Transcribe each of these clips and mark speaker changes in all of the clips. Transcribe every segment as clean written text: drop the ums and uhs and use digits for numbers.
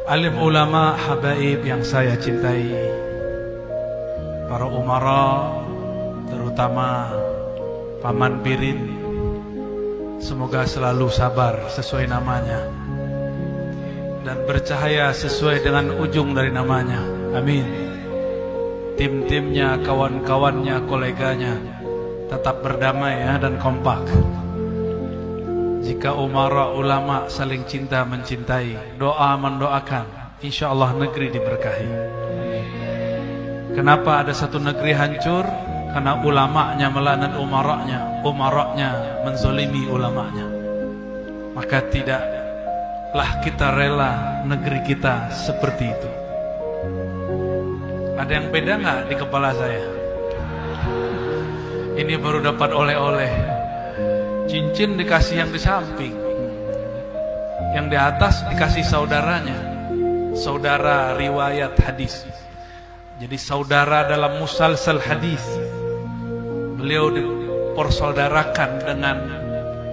Speaker 1: Alim ulama habaib yang saya cintai, para umara, terutama Paman Birin, semoga selalu sabar sesuai namanya dan bercahaya sesuai dengan ujung dari namanya. Amin. Tim-timnya, kawan-kawannya, koleganya tetap berdamai dan kompak. Jika umara ulama saling cinta mencintai, doa mendoakan, insya Allah negeri diberkahi. Kenapa ada satu negeri hancur? Karena ulamanya melaknat umaranya menzolimi ulamanya. Maka tidaklah kita rela negeri kita seperti itu. Ada yang beda nggak di kepala saya? Ini baru dapat oleh-oleh. Cincin dikasih yang di samping, yang di atas dikasih saudaranya, saudara riwayat hadis. Jadi saudara dalam musalsal hadis. Beliau dipersaudarakan dengan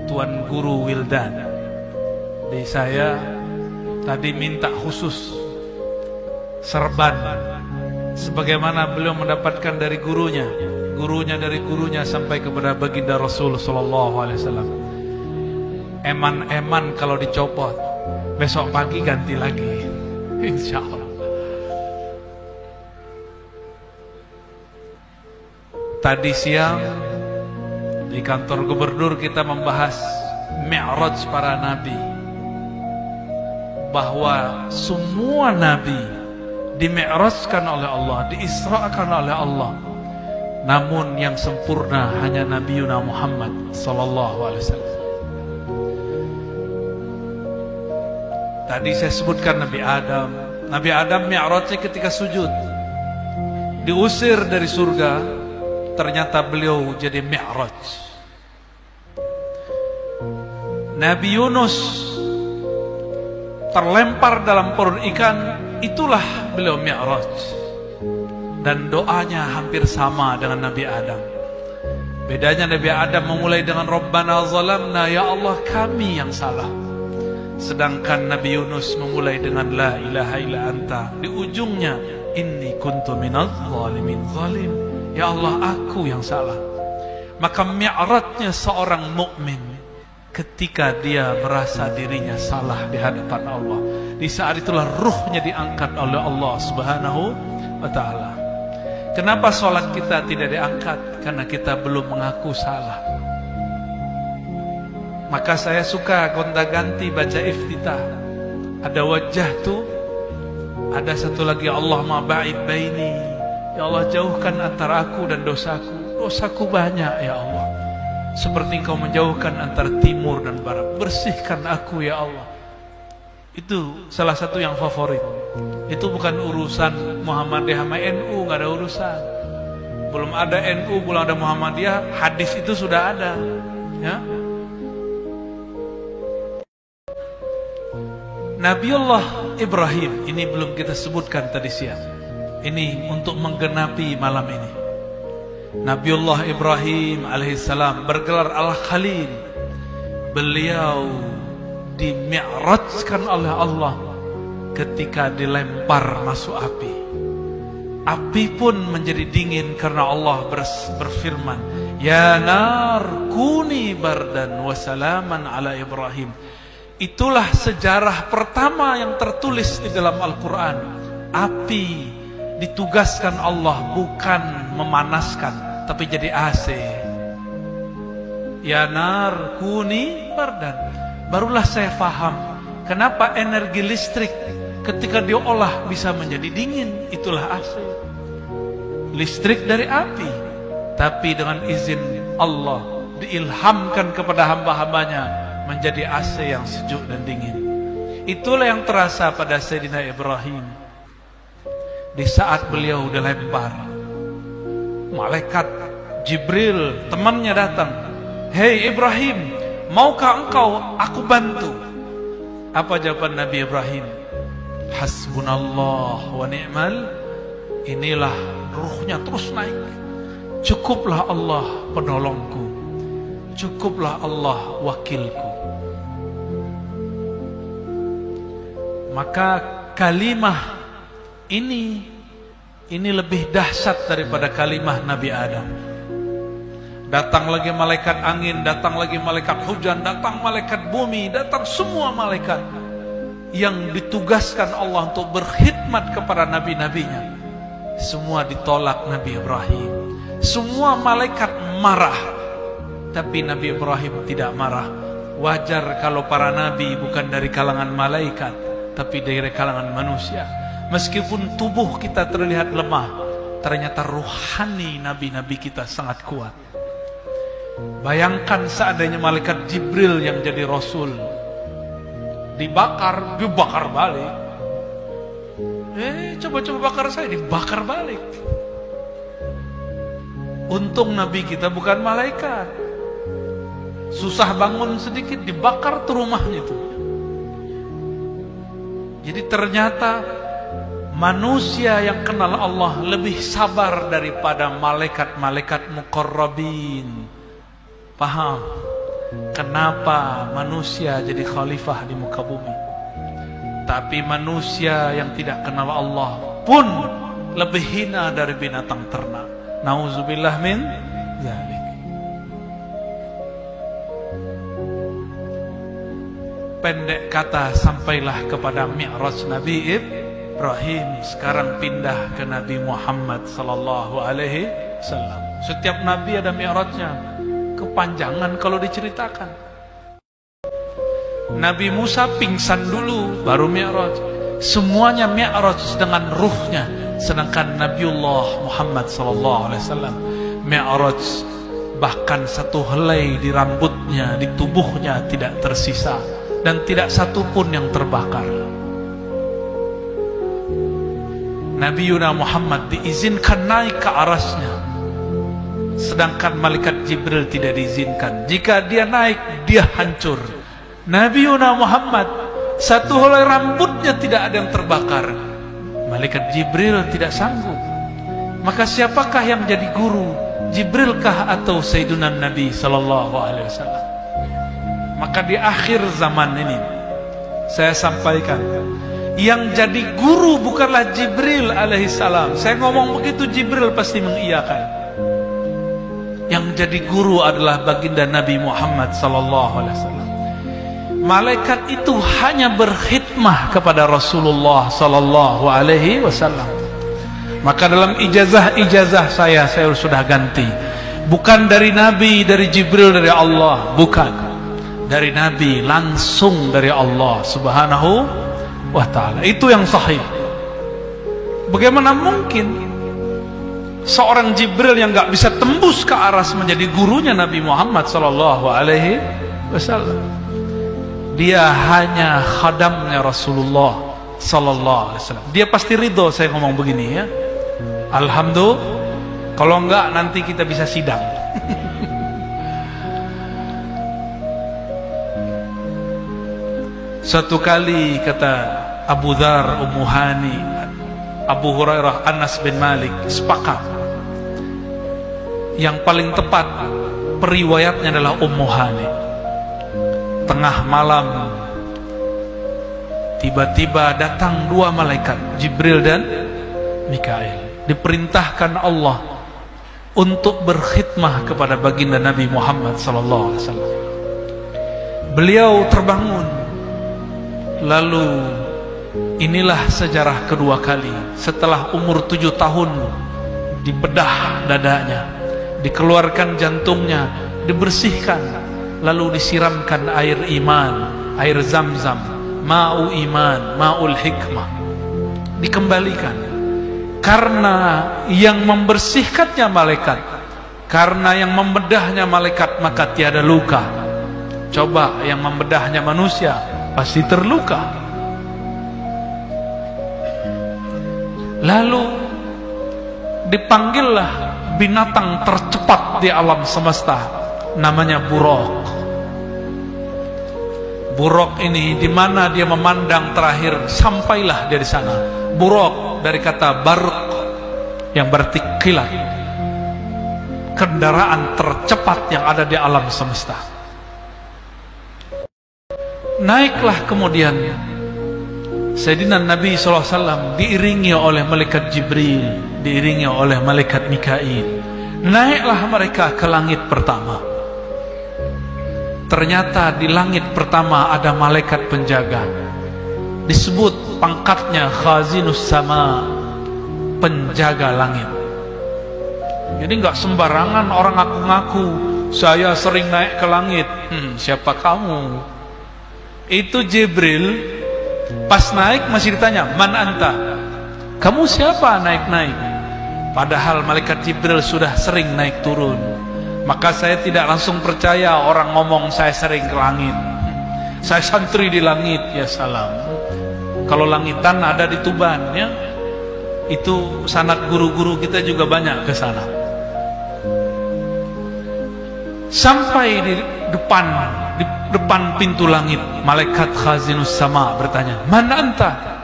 Speaker 1: Tuan Guru Wildan. Jadi saya tadi minta khusus serban, sebagaimana beliau mendapatkan dari gurunya. Gurunya dari gurunya sampai kepada baginda Rasul sallallahu alaihi wasallam. Eman-eman kalau dicopot, besok pagi ganti lagi, insyaallah. Tadi siang di kantor gubernur kita membahas Mi'raj para nabi, bahwa semua nabi di-mi'rajkan oleh Allah, diisra'kan oleh Allah. Namun yang sempurna hanya Nabiuna Muhammad sallallahu alaihi wasallam. Tadi saya sebutkan Nabi Adam. Nabi Adam mi'rajnya ketika sujud. Diusir dari surga, ternyata beliau jadi mi'raj. Nabi Yunus terlempar dalam perut ikan, itulah beliau mi'raj. Dan doanya hampir sama dengan Nabi Adam. Bedanya Nabi Adam memulai dengan Rabbana zalamna, ya Allah kami yang salah. Sedangkan Nabi Yunus memulai dengan la ilaha illa anta. Di ujungnya inni kuntu minadh zalimin, zalim. Ya Allah aku yang salah. Maka mi'rajnya seorang mukmin ketika dia merasa dirinya salah di hadapan Allah. Di saat itulah ruhnya diangkat oleh Allah Subhanahu wa ta'ala. Kenapa sholat kita tidak diangkat? Karena kita belum mengaku salah. Maka saya suka gonta-ganti baca iftitah. Ada wajah tuh, ada satu lagi Allahumma ba'id baini. Ya Allah jauhkan antara aku dan dosaku. Dosaku banyak ya Allah. Seperti Engkau menjauhkan antara timur dan barat. Bersihkan aku ya Allah. Itu salah satu yang favorit. Itu bukan urusan Muhammadiyah sama NU, nggak ada urusan. Belum ada NU, belum ada Muhammadiyah, hadis itu sudah ada. Ya. Nabiullah Ibrahim, ini belum kita sebutkan tadi siang. Ini untuk menggenapi malam ini. Nabiullah Ibrahim alaihissalam bergelar Al-Khalil. Beliau dimi'rajkan oleh Allah ketika dilempar masuk api. Api pun menjadi dingin karena Allah berfirman, ya nar kuni bardan wa salaman ala Ibrahim. Itulah sejarah pertama yang tertulis di dalam Al-Quran. Api ditugaskan Allah bukan memanaskan, tapi jadi AC. Ya nar kuni bardan. Barulah saya faham kenapa energi listrik ketika diolah bisa menjadi dingin. Itulah AC. Listrik dari api, tapi dengan izin Allah diilhamkan kepada hamba-hambanya menjadi AC yang sejuk dan dingin. Itulah yang terasa pada Sayyidina Ibrahim. Di saat beliau dilempar, malaikat Jibril temannya datang. Hei Ibrahim, maukah engkau aku bantu? Apa jawaban Nabi Ibrahim? Hasbunallah wa ni'mal. Inilah ruhnya terus naik. Cukuplah Allah penolongku, cukuplah Allah wakilku. Maka kalimah ini lebih dahsyat daripada kalimah Nabi Adam. Datang lagi malaikat angin, datang lagi malaikat hujan, datang malaikat bumi, datang semua malaikat yang ditugaskan Allah untuk berkhidmat kepada nabi-nabinya. Semua ditolak Nabi Ibrahim. Semua malaikat marah, tapi Nabi Ibrahim tidak marah. Wajar kalau para nabi bukan dari kalangan malaikat, tapi dari kalangan manusia. Meskipun tubuh kita terlihat lemah, ternyata ruhani nabi-nabi kita sangat kuat. Bayangkan seandainya malaikat Jibril yang jadi rasul, dibakar balik. Coba-coba bakar saya, dibakar balik. Untung nabi kita bukan malaikat. Susah bangun sedikit, dibakar tuh rumahnya tuh. Jadi ternyata manusia yang kenal Allah lebih sabar daripada malaikat-malaikat muqarrabin. Paham kenapa manusia jadi khalifah di muka bumi? Tapi manusia yang tidak kenal Allah pun lebih hina dari binatang ternak. Nauzubillah min dzalik. Pendek kata, sampailah kepada Mi'raj Nabi Ibrahim. Sekarang pindah ke Nabi Muhammad sallallahu alaihi wasallam. Setiap nabi ada Mi'rajnya. Kepanjangan kalau diceritakan. Nabi Musa pingsan dulu baru Mi'raj. Semuanya Mi'raj dengan ruhnya. Sedangkan Nabiullah Muhammad sallallahu alaihi wasallam Mi'raj bahkan satu helai di rambutnya, di tubuhnya tidak tersisa, dan tidak satu pun yang terbakar. Nabi Yuna Muhammad diizinkan naik ke arasnya, sedangkan malaikat Jibril tidak diizinkan. Jika dia naik, dia hancur. Nabi Yuna Muhammad satu helai rambutnya tidak ada yang terbakar. Malaikat Jibril tidak sanggup. Maka siapakah yang jadi guru? Jibrilkah atau Sayyiduna Nabi sallallahu alaihi wasallam? Maka di akhir zaman ini saya sampaikan, yang jadi guru bukanlah Jibril alaihissalam. Saya ngomong begitu Jibril pasti mengiyakan. Yang jadi guru adalah baginda Nabi Muhammad sallallahu alaihi wasallam. Malaikat itu hanya berkhidmah kepada Rasulullah sallallahu alaihi wasallam. Maka dalam ijazah saya sudah ganti. Bukan dari Nabi, dari Jibril, dari Allah, bukan. Dari Nabi, langsung dari Allah subhanahu wa ta'ala. Itu yang sahih. Bagaimana mungkin seorang Jibril yang gak bisa tembus ke aras menjadi gurunya Nabi Muhammad sallallahu alaihi wasallam? Dia hanya khadamnya Rasulullah sallallahu alaihi wasallam. Dia pasti ridho saya ngomong begini ya. Alhamdulillah. Kalau enggak nanti kita bisa sidang. Suatu kali kata Abu Dzar, Ummu Hani, Abu Hurairah, Anas bin Malik sepakat yang paling tepat periwayatnya adalah Ummu Hani. Tengah malam tiba-tiba datang dua malaikat, Jibril dan Mikail. Diperintahkan Allah untuk berkhidmah kepada baginda Nabi Muhammad sallallahu alaihi wasallam. Beliau terbangun. Lalu inilah sejarah kedua kali setelah umur 7 tahun dibedah dadanya, dikeluarkan jantungnya, dibersihkan, lalu disiramkan air iman, air zam-zam, ma'u iman, ma'ul hikmah, dikembalikan. Karena yang membersihkannya malaikat, karena yang membedahnya malaikat, maka tiada luka. Coba yang membedahnya manusia, pasti terluka. Lalu dipanggillah binatang tercepat di alam semesta, namanya buraq. Buraq ini di mana dia memandang terakhir, sampailah dari sana. Buraq dari kata barq yang berarti kilat. Kendaraan tercepat yang ada di alam semesta. Naiklah kemudian Sayyidina Nabi SAW diiringi oleh malaikat Jibril, diiringi oleh malaikat Mikail. Naiklah mereka ke langit pertama. Ternyata di langit pertama ada malaikat penjaga. Disebut pangkatnya Khazinus Sama, penjaga langit. Jadi nggak sembarangan orang ngaku-ngaku saya sering naik ke langit. Siapa kamu? Itu Jibril. Pas naik masih ditanya, man anta? Kamu siapa naik-naik? Padahal malaikat Jibril sudah sering naik turun. Maka saya tidak langsung percaya orang ngomong saya sering ke langit. Saya santri di langit, ya salam. Kalau langitan ada di Tuban, ya. Itu sanad guru-guru kita juga banyak ke sana. Sampai di depan pintu langit, malaikat Khazinus Sama bertanya, "Man anta?"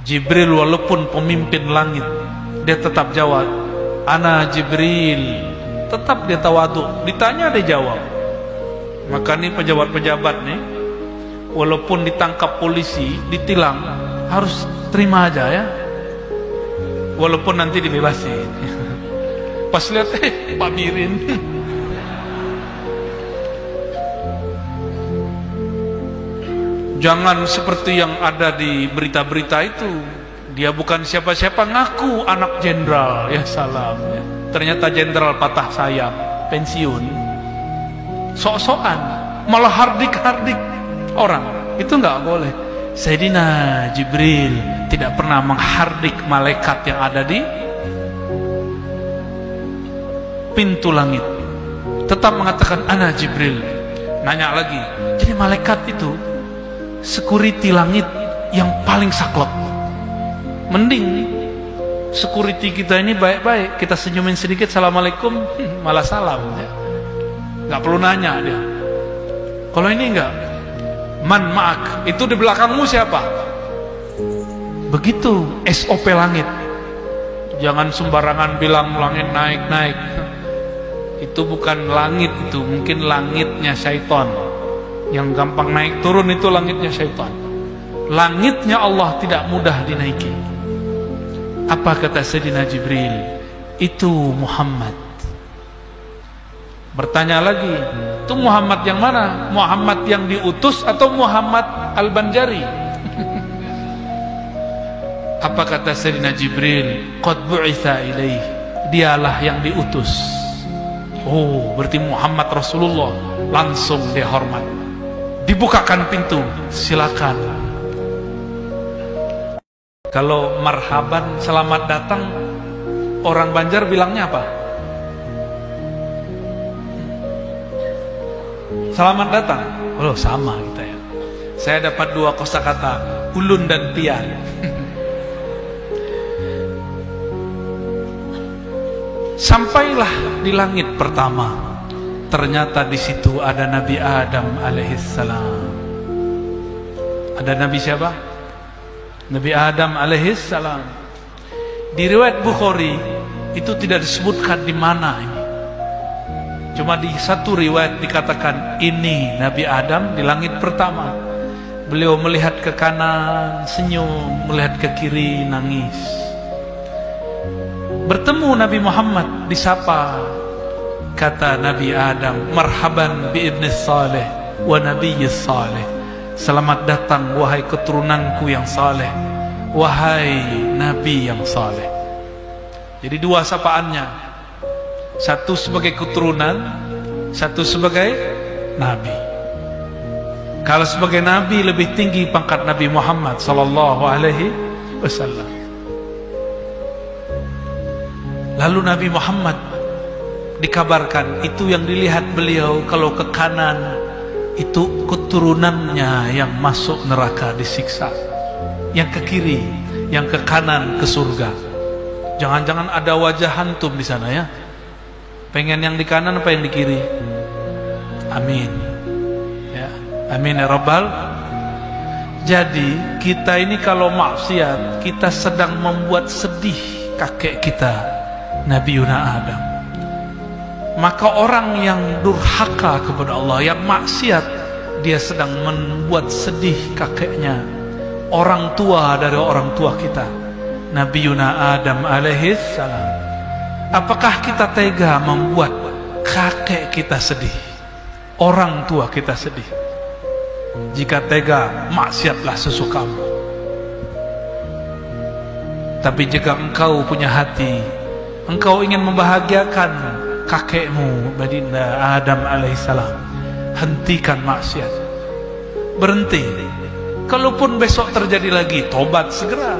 Speaker 1: Jibril walaupun pemimpin langit, dia tetap jawab, "Ana Jibril." Tetap dia tawadhu, ditanya dia jawab. Maka nih pejabat-pejabat nih, walaupun ditangkap polisi, ditilang, harus terima aja ya. Walaupun nanti dibebasin. Pas lihat, Pak Mirin. Jangan seperti yang ada di berita-berita itu. Dia bukan siapa-siapa, ngaku anak jenderal, ya salam. Ya. Ternyata jenderal patah sayap, pensiun. Sok-sokan, malah hardik-hardik orang. Itu nggak boleh. Sayyidina Jibril tidak pernah menghardik malaikat yang ada di pintu langit. Tetap mengatakan ana Jibril. Nanya lagi, jadi malaikat itu security langit yang paling saklek. Mending security kita ini baik-baik, kita senyumin sedikit, assalamualaikum, malah salam ya. Gak perlu nanya dia. Kalau ini enggak, man ma'ak, itu di belakangmu siapa? Begitu SOP langit. Jangan sembarangan bilang langit naik-naik. Itu bukan langit, itu mungkin langitnya syaitan. Yang gampang naik turun itu langitnya syaitan. Langitnya Allah tidak mudah dinaiki. Apa kata Sayyidina Jibril? Itu Muhammad. Bertanya lagi, itu Muhammad yang mana? Muhammad yang diutus atau Muhammad Al-Banjari? Apa kata Sayyidina Jibril? Qad bu'itha ilaih. Dialah yang diutus. Oh, berarti Muhammad Rasulullah. Langsung dia hormat. Dibukakan pintu, silakan. Kalau marhaban, selamat datang, orang Banjar bilangnya apa? Selamat datang. Oh, sama kita ya. Saya dapat dua kosakata, ulun dan pian. Sampailah di langit pertama. Ternyata di situ ada Nabi Adam alaihissalam. Ada Nabi siapa? Nabi Adam alaihissalam. Di riwayat Bukhari itu tidak disebutkan di mana ini. Cuma di satu riwayat dikatakan ini Nabi Adam di langit pertama. Beliau melihat ke kanan senyum, melihat ke kiri nangis. Bertemu Nabi Muhammad, disapa. Kata Nabi Adam, marhaban bi ibni salih wa nabiyyis salih. Selamat datang wahai keturunanku yang saleh, wahai nabi yang saleh. Jadi dua sapaannya, satu sebagai keturunan, satu sebagai nabi. Kalau sebagai nabi lebih tinggi pangkat Nabi Muhammad sallallahu alaihi wasallam. Lalu Nabi Muhammad dikabarkan itu yang dilihat beliau, kalau ke kanan itu keturunannya yang masuk neraka disiksa, yang ke kiri, yang ke kanan ke surga. Jangan-jangan ada wajah hantum di sana ya. Pengen yang di kanan apa yang di kiri? Amin ya, amin ya rabbal. Jadi kita ini kalau maksiat, kita sedang membuat sedih kakek kita Nabi Yuna Adam. Maka orang yang durhaka kepada Allah, yang maksiat, dia sedang membuat sedih kakeknya. orang tua dari orang tua kita, Nabi Yuna Adam alaihis salam. Apakah kita tega membuat kakek kita sedih, orang tua kita sedih? Jika tega, maksiatlah sesukamu. Tapi jika engkau punya hati, engkau ingin membahagiakan kakekmu baginda Adam alaihissalam, hentikan maksiat, berhenti. Kalaupun besok terjadi lagi, tobat segera.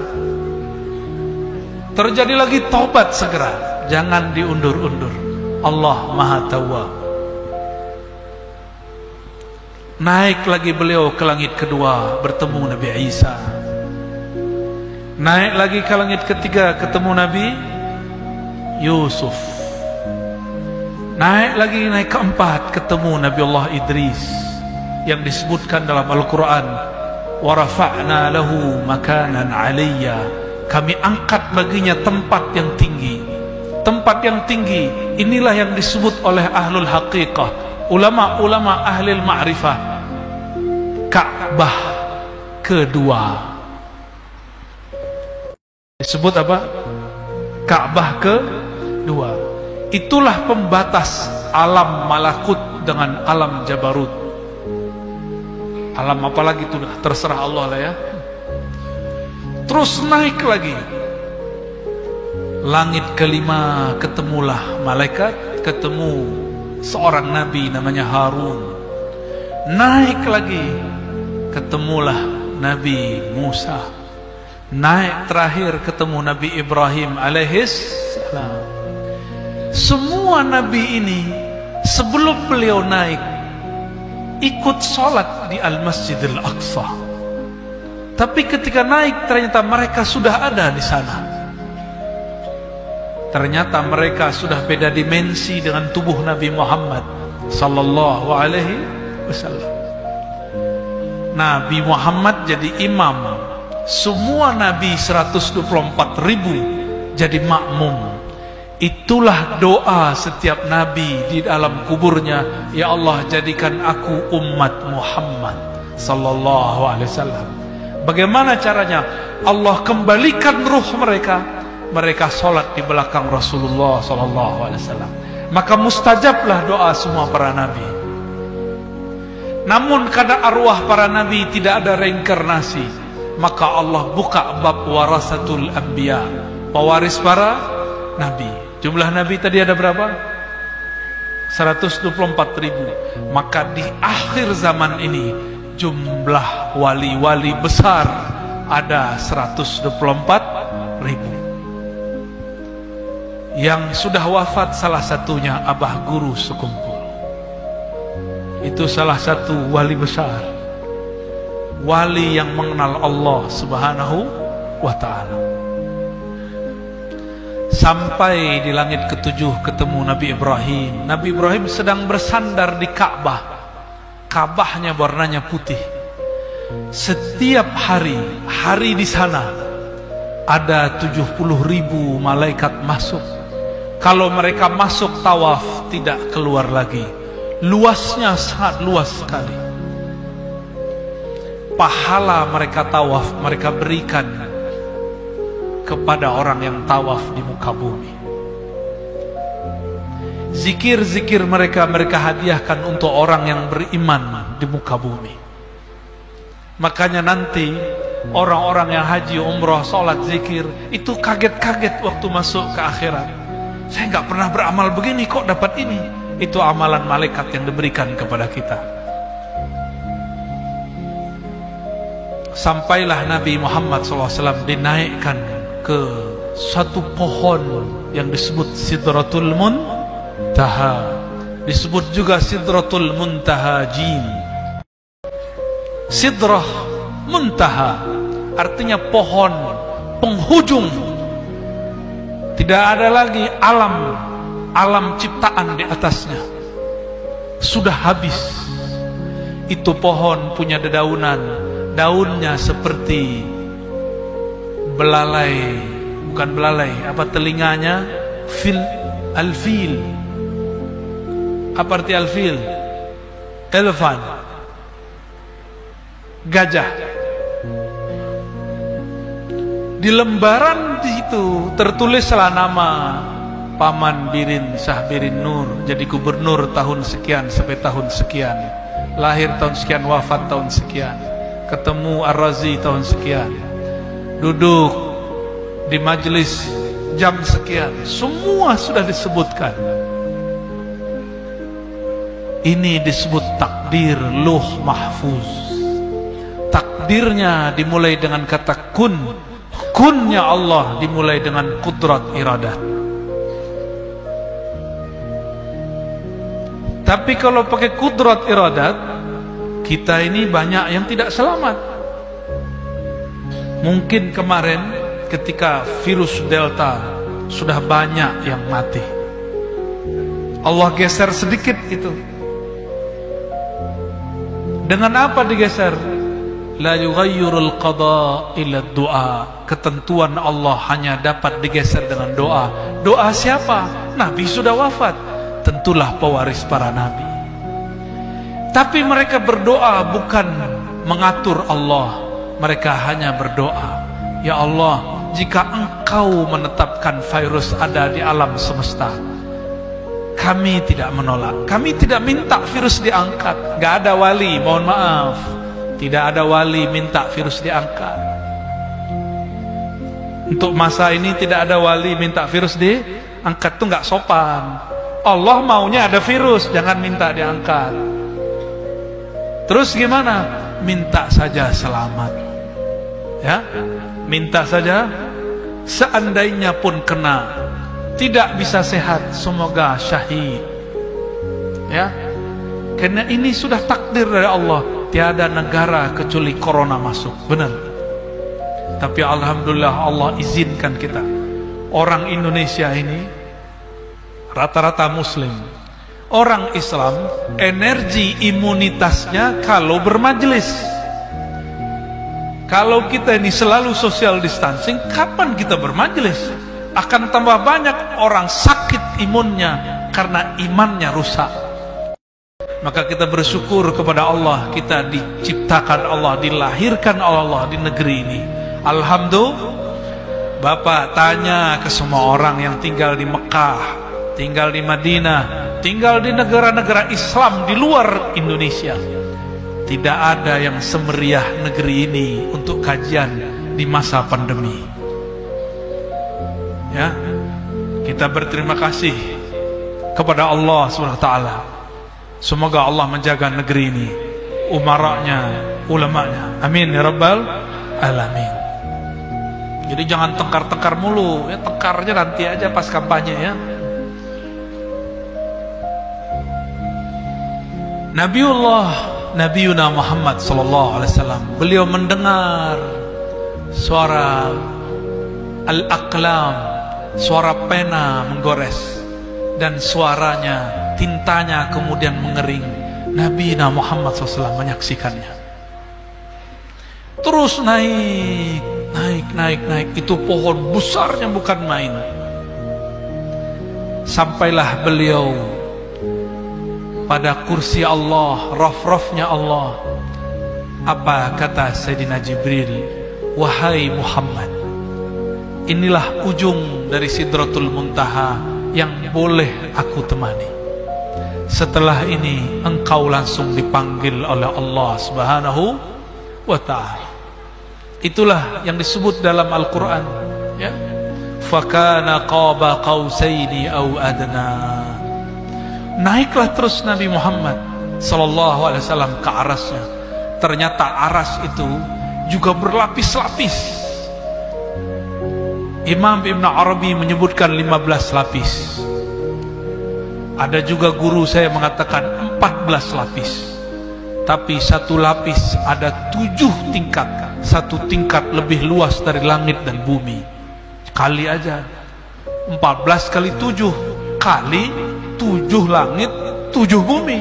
Speaker 1: Terjadi lagi, tobat segera. Jangan diundur-undur. Allah Maha Tawwab. Naik lagi beliau ke langit kedua, bertemu Nabi Isa. Naik lagi ke langit ketiga, ketemu Nabi Yusuf. Naik keempat, ketemu Nabi Allah Idris, yang disebutkan dalam Al-Quran, wa rafa'na lahu makanan 'aliyya. Kami angkat baginya tempat yang tinggi. Tempat yang tinggi inilah yang disebut oleh ahlul haqiqah, ulama-ulama ahlil ma'rifah, Ka'bah kedua. Disebut apa? Ka'bah kedua. Itulah pembatas alam malakut dengan alam jabarut. Alam apalagi itu terserah Allah lah ya. Terus naik lagi, langit kelima, ketemulah malaikat, ketemu seorang nabi namanya Harun. Naik lagi, ketemulah Nabi Musa. Naik terakhir, ketemu Nabi Ibrahim alaihis salam. Semua nabi ini sebelum beliau naik ikut sholat di Al-Masjidil Aqsa. Tapi ketika naik ternyata mereka sudah ada di sana. Ternyata mereka sudah beda dimensi dengan tubuh Nabi Muhammad sallallahu alaihi wasallam. Nabi Muhammad jadi imam, semua nabi 124.000 jadi makmum. Itulah doa setiap nabi di dalam kuburnya, ya Allah jadikan aku umat Muhammad sallallahu alaihi wasallam. Bagaimana caranya? Allah kembalikan ruh mereka, mereka sholat di belakang Rasulullah sallallahu alaihi wasallam. Maka mustajablah doa semua para nabi. Namun karena arwah para nabi tidak ada reinkarnasi, maka Allah buka bab warasatul anbiya, pewaris para nabi. Jumlah nabi tadi ada berapa? 124.000. Maka di akhir zaman ini jumlah wali-wali besar ada 124.000. Yang sudah wafat salah satunya Abah Guru Sekumpul. Itu salah satu wali besar, wali yang mengenal Allah subhanahu wa ta'ala. Sampai di langit ketujuh ketemu Nabi Ibrahim. Nabi Ibrahim sedang bersandar di Ka'bah. Ka'bahnya warnanya putih. Setiap hari di sana ada 70.000 malaikat masuk. Kalau mereka masuk tawaf tidak keluar lagi. Luasnya sangat luas sekali. Pahala mereka tawaf mereka berikan kepada orang yang tawaf di muka bumi. Zikir-zikir mereka hadiahkan untuk orang yang beriman di muka bumi. Makanya nanti orang-orang yang haji, umrah, sholat, zikir itu kaget-kaget waktu masuk ke akhirat. Saya nggak pernah beramal begini kok dapat ini. Itu amalan malaikat yang diberikan kepada kita. Sampailah Nabi Muhammad SAW dinaikkan ke satu pohon yang disebut Sidratul Muntaha, disebut juga Sidratul Muntaha Jin. Sidrah Muntaha artinya pohon penghujung. Tidak ada lagi alam ciptaan di atasnya, sudah habis. Itu pohon punya dedaunan, daunnya seperti belalai, bukan belalai, apa telinganya? Alfil. Apa arti alfil? Elephant. Gajah. Di lembaran di situ tertulislah nama Paman Birin Syah Birin Nur, jadi gubernur tahun sekian sampai tahun sekian, lahir tahun sekian, wafat tahun sekian, ketemu Ar-Razi tahun sekian, duduk di majelis jam sekian, semua sudah disebutkan. Ini disebut takdir Lauh Mahfuz. Takdirnya dimulai dengan kata kun. Kunnya Allah dimulai dengan kudrat iradat. Tapi kalau pakai kudrat iradat, kita ini banyak yang tidak selamat. Mungkin kemarin ketika virus Delta sudah banyak yang mati, Allah geser sedikit itu. Dengan apa digeser? La yughayyirul qada illa du'a. Ketentuan Allah hanya dapat digeser dengan doa. Doa siapa? Nabi sudah wafat, tentulah pewaris para nabi. Tapi mereka berdoa bukan mengatur Allah. Mereka hanya berdoa, ya Allah, jika Engkau menetapkan virus ada di alam semesta, kami tidak menolak. Kami tidak minta virus diangkat. Gak ada wali, mohon maaf, tidak ada wali minta virus diangkat. Untuk masa ini tidak ada wali minta virus diangkat, itu gak sopan. Allah maunya ada virus, jangan minta diangkat. Terus gimana? Minta saja selamat, ya, minta saja. Seandainya pun kena, tidak bisa sehat, semoga syahid, ya. Karena ini sudah takdir dari Allah. Tiada negara kecuali corona masuk, benar. Tapi alhamdulillah Allah izinkan kita. Orang Indonesia ini rata-rata muslim. Orang Islam energi imunitasnya kalau bermajelis. Kalau kita ini selalu social distancing, kapan kita bermajelis? Akan tambah banyak orang sakit imunnya karena imannya rusak. Maka kita bersyukur kepada Allah, kita diciptakan Allah, dilahirkan Allah di negeri ini. Alhamdulillah. Bapak tanya ke semua orang yang tinggal di Mekah, tinggal di Madinah, tinggal di negara-negara Islam di luar Indonesia, tidak ada yang semeriah negeri ini untuk kajian di masa pandemi. Ya, kita berterima kasih kepada Allah SWT. Semoga Allah menjaga negeri ini, umaranya, ulamanya. Amin ya rabbal alamin. Jadi jangan tengkar-tengkar mulu, ya, tengkarnya nanti aja pas kampanye, ya. Nabiuna Muhammad sallallahu alaihi wasallam, beliau mendengar suara al-aqlam, suara pena menggores, dan suaranya, tintanya kemudian mengering. Nabi Muhammad SAW menyaksikannya. Terus naik. Itu pohon besarnya bukan main. Sampailah beliau pada kursi Allah, raf-rafnya Allah. Apa kata Sayyidina Jibril? Wahai Muhammad, inilah ujung dari Sidratul Muntaha yang boleh aku temani. Setelah ini engkau langsung dipanggil oleh Allah Subhanahu wa ta'ala. Itulah yang disebut dalam Al-Quran, ya. Fakana qaba qausaini au adna. Naiklah terus Nabi Muhammad sallallahu alaihi wasallam ke arasnya. Ternyata aras itu juga berlapis-lapis. Imam Ibn Arabi menyebutkan 15 lapis. Ada juga guru saya mengatakan 14 lapis. Tapi satu lapis ada 7 tingkat. Satu tingkat lebih luas dari langit dan bumi. Kali aja 14 kali 7 kali 7 langit 7 bumi.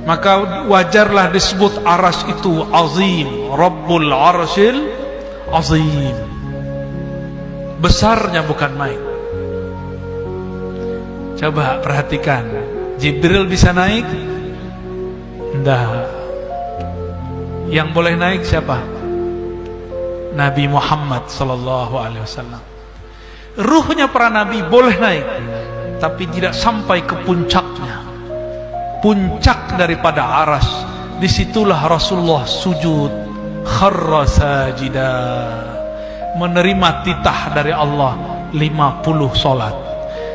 Speaker 1: Maka wajarlah disebut aras itu azim. Rabbul arsyil azim. Besarnya bukan main. Coba perhatikan, Jibril bisa naik? Enggak. Yang boleh naik siapa? Nabi Muhammad sallallahu alaihi wasallam. Ruhnya para nabi boleh naik, tapi tidak sampai ke puncaknya. Puncak daripada aras, disitulah Rasulullah sujud, kharra sajida, menerima titah dari Allah 50 solat.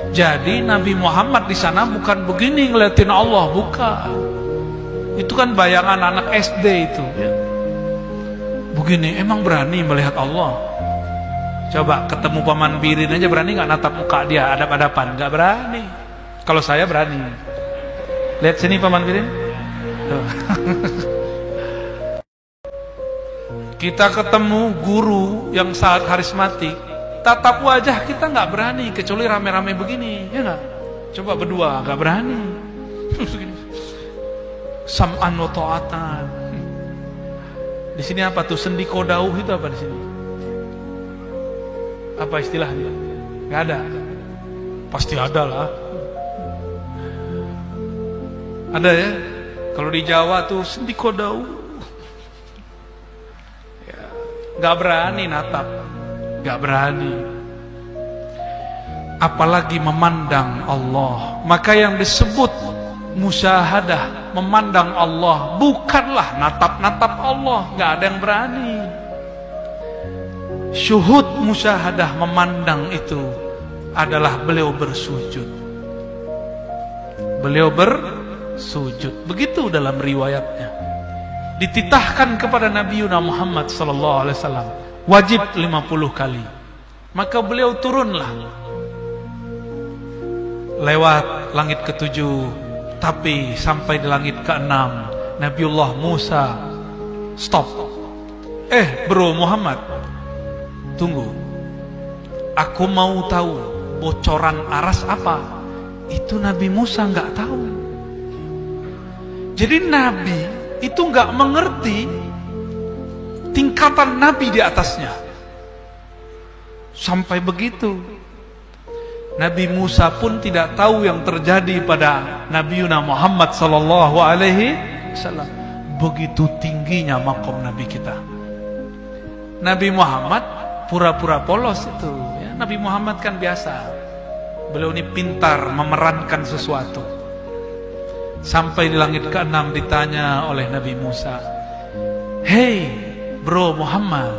Speaker 1: Jadi Nabi Muhammad di sana bukan begini ngeliatin Allah, bukan. Itu kan bayangan anak SD itu ya. Begini, emang berani melihat Allah? Coba ketemu Paman Birin aja berani nggak natap muka dia, adap-adapan? Nggak berani. Kalau saya berani. Lihat sini Paman Birin. Kita ketemu guru yang sangat karismatik, tatap wajah kita nggak berani, kecuali rame-rame begini, ya nggak? Coba berdua nggak berani. Sam'an wa ta'atan. Di sini apa tuh sendi kodauh itu apa di sini? Apa istilahnya? Nggak ada. Pasti ada lah. Ada ya? Kalau di Jawa tuh sendi kodauh. Ya, nggak berani natap, nggak berani. Apalagi memandang Allah. Maka yang disebut musyahadah, memandang Allah, bukanlah natap-natap Allah, nggak ada yang berani. Syuhud musyahadah, memandang itu adalah beliau bersujud. Beliau bersujud. Begitu dalam riwayatnya. Dititahkan kepada Nabi Muhammad sallallahu alaihi wasallam wajib 50 kali. Maka beliau turunlah lewat langit ketujuh, tapi sampai di langit keenam Nabiullah Musa stop. Bro Muhammad, tunggu, aku mau tahu bocoran aras apa. Itu Nabi Musa nggak tahu. Jadi Nabi itu nggak mengerti tingkatan Nabi di atasnya. Sampai begitu Nabi Musa pun tidak tahu yang terjadi pada Nabi Muhammad sallallahu alaihi wasallam. Begitu tingginya makom Nabi kita. Nabi Muhammad pura-pura polos itu ya. Nabi Muhammad kan biasa, beliau ini pintar memerankan sesuatu. Sampai di langit ke-6 ditanya oleh Nabi Musa, "Hei bro Muhammad,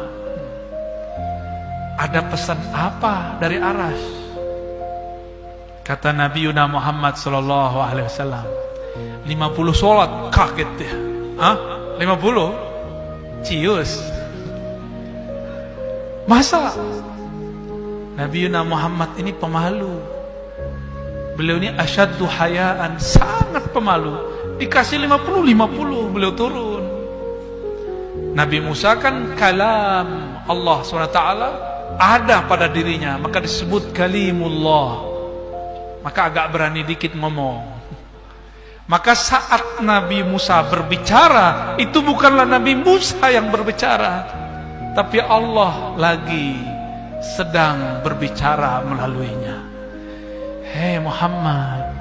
Speaker 1: ada pesan apa dari aras?" Kata Nabi Muhammad sallallahu alaihi wasallam, 50 sholat. Kaget dia. 50? Cius. Masa? Nabi Muhammad ini pemalu. Beliau ini asyaddu hayaan, sangat pemalu. Dikasih 50 beliau turun. Nabi Musa kan kalam Allah SWT ada pada dirinya, maka disebut kalimullah. Maka agak berani dikit ngomong. Maka saat Nabi Musa berbicara, itu bukanlah Nabi Musa yang berbicara, tapi Allah lagi sedang berbicara melaluinya. Hei Muhammad,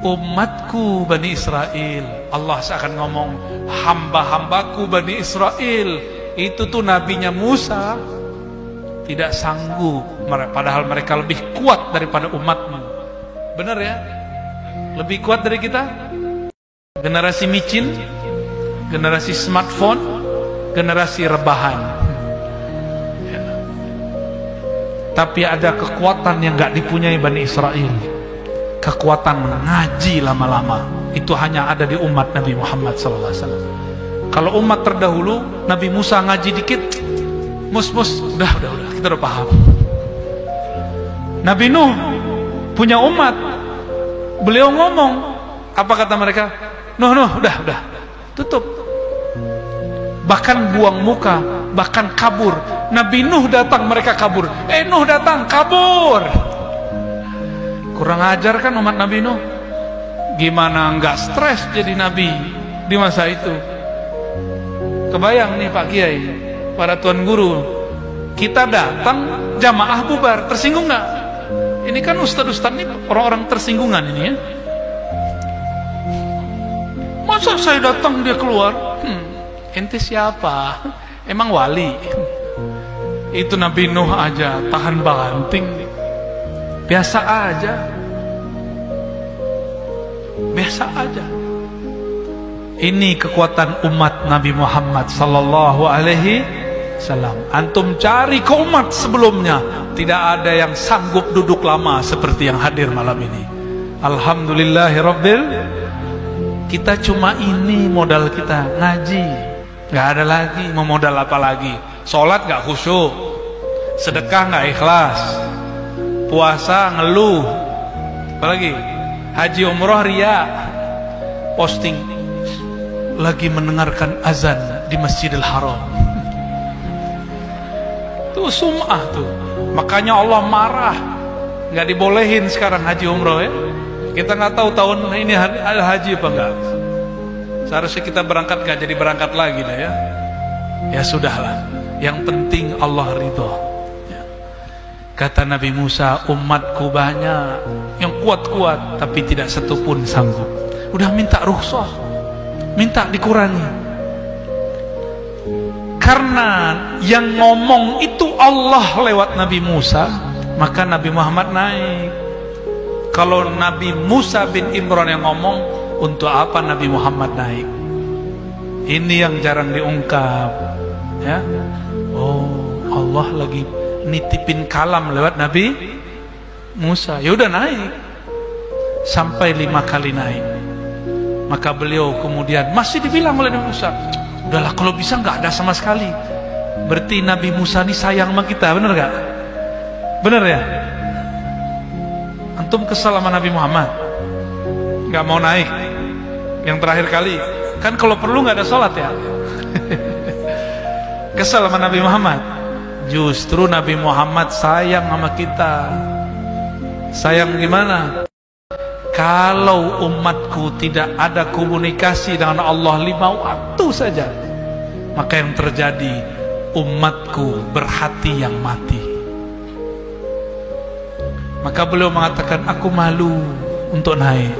Speaker 1: umatku Bani Israel. Allah akan ngomong, hamba-hambaku Bani Israel. Itu tuh nabinya Musa tidak sanggup, padahal mereka lebih kuat daripada umatmu. Benar ya? Lebih kuat dari kita? Generasi micin, generasi smartphone, generasi rebahan ya. Tapi ada kekuatan yang gak dipunyai Bani Israel. Kekuatan ngaji lama-lama. Itu hanya ada di umat Nabi Muhammad SAW. Kalau umat terdahulu, Nabi Musa ngaji dikit, udah, kita udah paham. Nabi Nuh punya umat, beliau ngomong, apa kata mereka? Nuh, udah, tutup. Bahkan buang muka, bahkan kabur. Nabi Nuh datang, mereka kabur. Nuh datang, kabur. Kurang ajar kan umat Nabi Nuh? Gimana nggak stres jadi nabi di masa itu? Kebayang nih Pak Kiai, para tuan guru, kita datang jamaah bubar, tersinggung nggak? Ini kan ustad-ustad ini orang-orang tersinggungan ini ya. Masa saya datang dia keluar? Ente siapa? Emang wali? Itu Nabi Nuh aja tahan banting, biasa aja, biasa aja. Ini kekuatan umat Nabi Muhammad sallallahu alaihi wasallam. Antum cari ke umat sebelumnya, tidak ada yang sanggup duduk lama seperti yang hadir malam ini. Alhamdulillahirabbil. Kita cuma ini modal kita, ngaji. Gak ada lagi, mau modal apa lagi? Sholat gak khusyuk, sedekah gak ikhlas, puasa ngeluh, apalagi haji umroh ria, posting lagi mendengarkan azan di Masjidil Haram. Tuh sum'ah tuh. Makanya Allah marah, gak dibolehin sekarang haji umroh ya. Kita nggak tahu tahun ini ada haji apa enggak. Seharusnya kita berangkat gak jadi berangkat lagi dah ya. Ya sudahlah. Yang penting Allah ridho. Ya. Kata Nabi Musa, umatku banyak yang kuat-kuat tapi tidak satu pun sanggup. Udah minta rukhsah, minta dikurangi. Karena yang ngomong itu Allah lewat Nabi Musa, maka Nabi Muhammad naik. Kalau Nabi Musa bin Imran yang ngomong, untuk apa Nabi Muhammad naik? Ini yang jarang diungkap, ya. Oh, Allah lagi nitipin kalam lewat Nabi Musa. Ya udah naik, sampai 5 kali naik. Maka beliau kemudian masih dibilang oleh Nabi Musa, udahlah kalau bisa nggak ada sama sekali. Berarti Nabi Musa ini sayang sama kita, bener gak? Bener ya? Antum kesal sama Nabi Muhammad, nggak mau naik yang terakhir kali, kan kalau perlu nggak ada sholat ya. Kesal sama Nabi Muhammad. Justru Nabi Muhammad sayang sama kita. Sayang gimana? Kalau umatku tidak ada komunikasi dengan Allah 5 waktu saja, maka yang terjadi umatku berhati yang mati. Maka beliau mengatakan, aku malu untuk naik.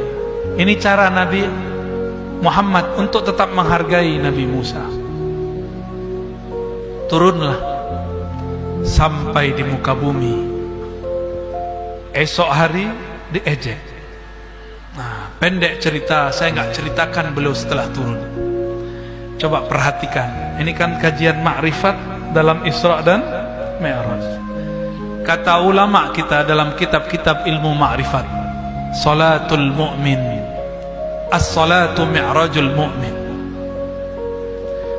Speaker 1: Ini cara Nabi Muhammad untuk tetap menghargai Nabi Musa. Turunlah sampai di muka bumi. Esok hari diejek. Nah, pendek cerita, saya nggak ceritakan beliau setelah turun. Coba perhatikan, ini kan kajian ma'rifat dalam Isra dan Mi'raj. Kata ulama kita dalam kitab-kitab ilmu ma'rifat, salatul mu'min, as-salatu mi'rajul mu'min.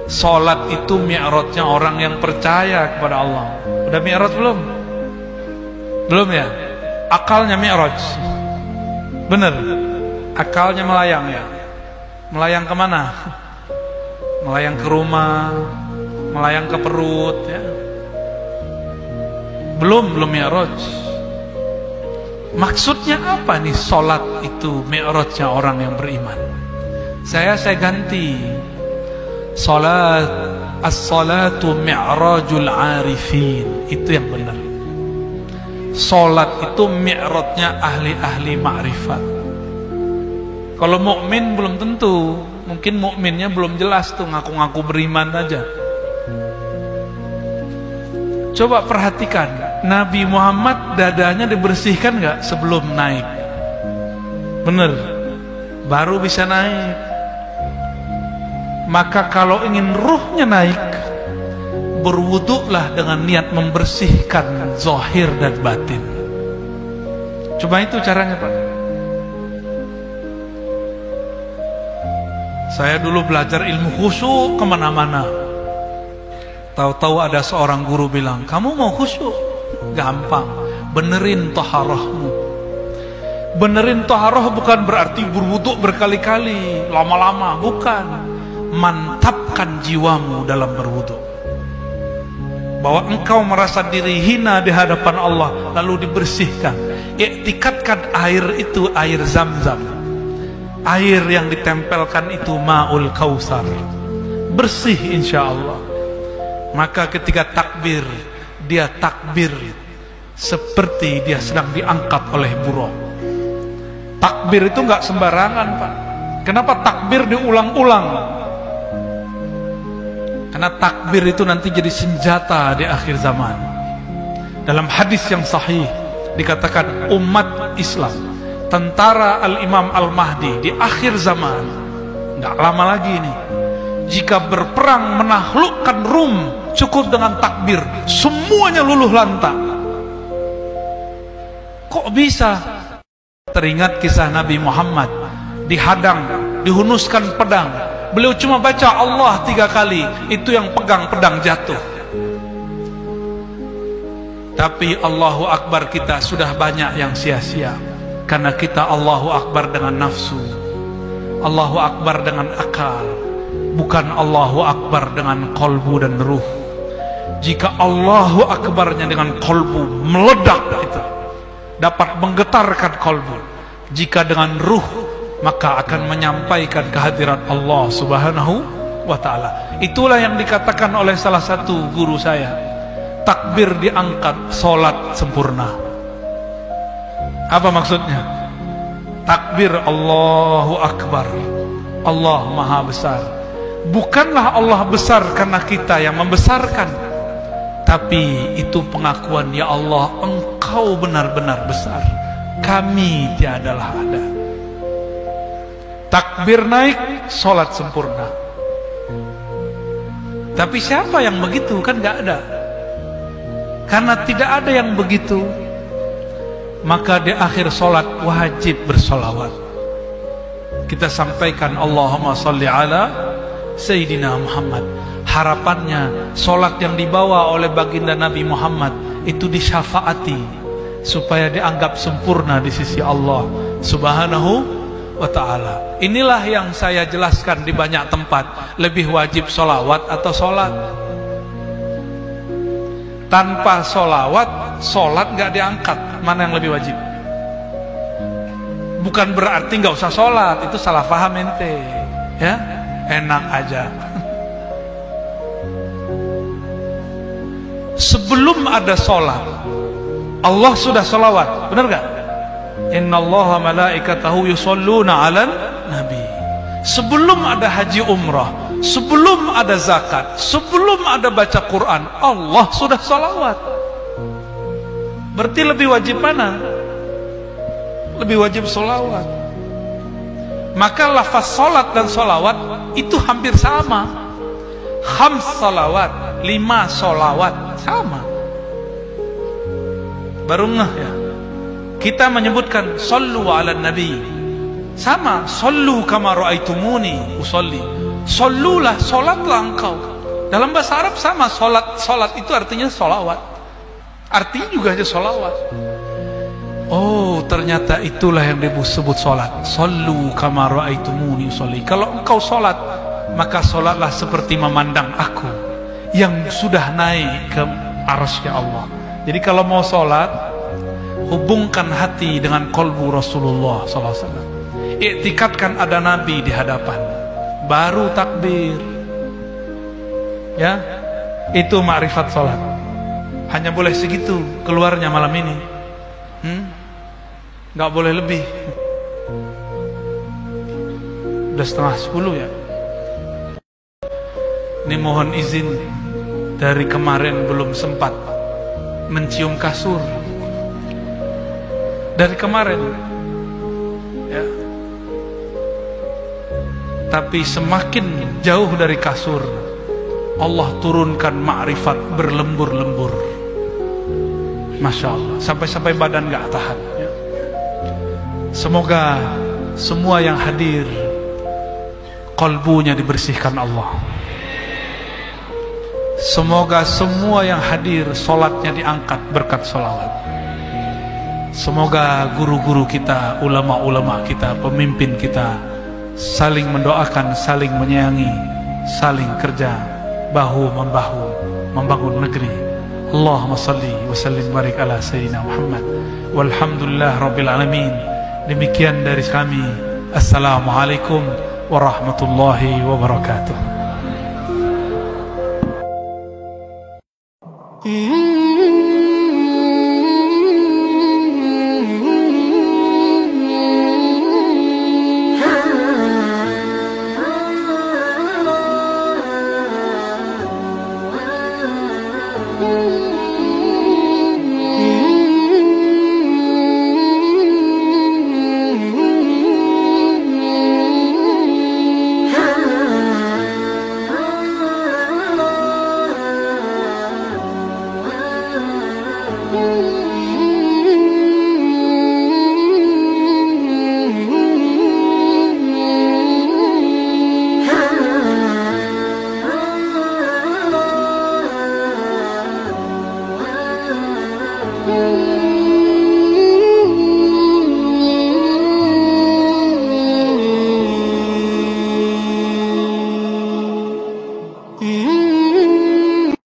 Speaker 1: Salat itu mi'rajnya orang yang percaya kepada Allah. Udah mi'raj belum? Belum ya? Akalnya mi'raj. Bener? Akalnya melayang ya? Melayang kemana? Melayang ke rumah, melayang ke perut ya. Belum mi'raj. Maksudnya apa nih salat itu mi'rajnya orang yang beriman? Saya ganti. Salat, as-salatu mi'rajul arifin. Itu yang benar. Salat itu mi'rajnya ahli-ahli ma'rifat. Kalau mukmin belum tentu. Mungkin mukminnya belum jelas tuh, ngaku-ngaku beriman aja. Coba perhatikan, Nabi Muhammad dadanya dibersihkan nggak sebelum naik? Bener, baru bisa naik. Maka kalau ingin ruhnya naik, berwuduklah dengan niat membersihkan zahir dan batin. Coba itu caranya Pak. Saya dulu belajar ilmu khusyuk kemana-mana. Tahu-tahu ada seorang guru bilang, kamu mau khusyuk? Gampang, benerin taharahmu. Benerin taharah bukan berarti berwuduk berkali-kali, lama-lama, bukan. Mantapkan jiwamu dalam berwuduk. Bahwa engkau merasa diri hina di hadapan Allah, lalu dibersihkan. Iktikadkan air itu air Zam-Zam. Air yang ditempelkan itu ma'ul kausar. Bersih insya Allah. Maka ketika takbir, dia takbir seperti dia sedang diangkat oleh buruk. Takbir itu nggak sembarangan Pak. Kenapa takbir diulang-ulang? Karena takbir itu nanti jadi senjata di akhir zaman. Dalam hadis yang sahih dikatakan umat Islam, tentara Al-Imam Al-Mahdi di akhir zaman, nggak lama lagi ini, jika berperang menaklukkan Rum, cukup dengan takbir, semuanya luluh lantak. Kok bisa? Teringat kisah Nabi Muhammad dihadang, dihunuskan pedang. Beliau cuma baca Allah 3 kali, itu yang pegang pedang jatuh. Tapi Allahu Akbar kita sudah banyak yang sia-sia, karena kita Allahu Akbar dengan nafsu, Allahu Akbar dengan akal, bukan Allahu Akbar dengan kolbu dan ruh. Jika Allahu Akbarnya dengan kolbu, meledak itu, dapat menggetarkan kolbu. Jika dengan ruh, maka akan menyampaikan kehadirat Allah Subhanahu wa ta'ala. Itulah yang dikatakan oleh salah satu guru saya, takbir diangkat, solat sempurna. Apa maksudnya? Takbir Allahu Akbar, Allah Maha Besar. Bukanlah Allah besar karena kita yang membesarkan, tapi itu pengakuan, ya Allah, Engkau benar-benar besar, kami tiadalah ada. Takbir naik, solat sempurna. Tapi siapa yang begitu? Kan gak ada. Karena tidak ada yang begitu, maka di akhir solat wajib bersolawat. Kita sampaikan Allahumma salli ala Sayyidina Muhammad. Harapannya solat yang dibawa oleh baginda Nabi Muhammad itu disyafaati, supaya dianggap sempurna di sisi Allah Subhanahu wa ta'ala. Inilah yang saya jelaskan di banyak tempat. Lebih wajib solawat atau solat? Tanpa solawat, solat gak diangkat. Mana yang lebih wajib? Bukan berarti gak usah solat, itu salah paham ente, ya, enak aja. Sebelum ada solat, Allah sudah solawat, benar gak? Innallaha malaikatahu yusholluna 'alan nabi. Sebelum ada haji umrah, sebelum ada zakat, sebelum ada baca Quran, Allah sudah salawat. Berarti lebih wajib mana? Lebih wajib salawat. Maka lafaz salat dan salawat itu hampir sama. 5 salawat, 5 salawat, sama. Baru ngeh ya. Kita menyebutkan sallu ala nabi, sama, sallu kama ra'aitumuni usolli. Sallulah, solatlah engkau. Dalam bahasa Arab sama, solat itu artinya solawat. Artinya juga aja solawat. Oh, ternyata itulah yang disebut solat. Sallu kama ra'aitumuni usolli. Kalau engkau solat, maka solatlah seperti memandang aku yang sudah naik ke arsy Allah. Jadi kalau mau solat, hubungkan hati dengan kolbu Rasulullah SAW. Iktikadkan ada Nabi di hadapan, baru takbir. Ya, itu ma'rifat sholat. Hanya boleh segitu keluarnya malam ini. Nggak boleh lebih. Udah 9:30 ya. Ini mohon izin, dari kemarin belum sempat mencium kasur. Dari kemarin ya. Tapi semakin jauh dari kasur, Allah turunkan ma'rifat berlembur-lembur. Masya Allah, sampai-sampai badan gak tahan ya. Semoga semua yang hadir kolbunya dibersihkan Allah. Semoga semua yang hadir solatnya diangkat berkat solawat. Semoga guru-guru kita, ulama-ulama kita, pemimpin kita saling mendoakan, saling menyayangi, saling kerja bahu-membahu membangun negeri. Allahumma salli wa sallim barik ala Sayyidina Muhammad. Walhamdulillah Rabbil Alamin. Demikian dari kami. Assalamualaikum warahmatullahi wabarakatuh.
Speaker 2: Hmm.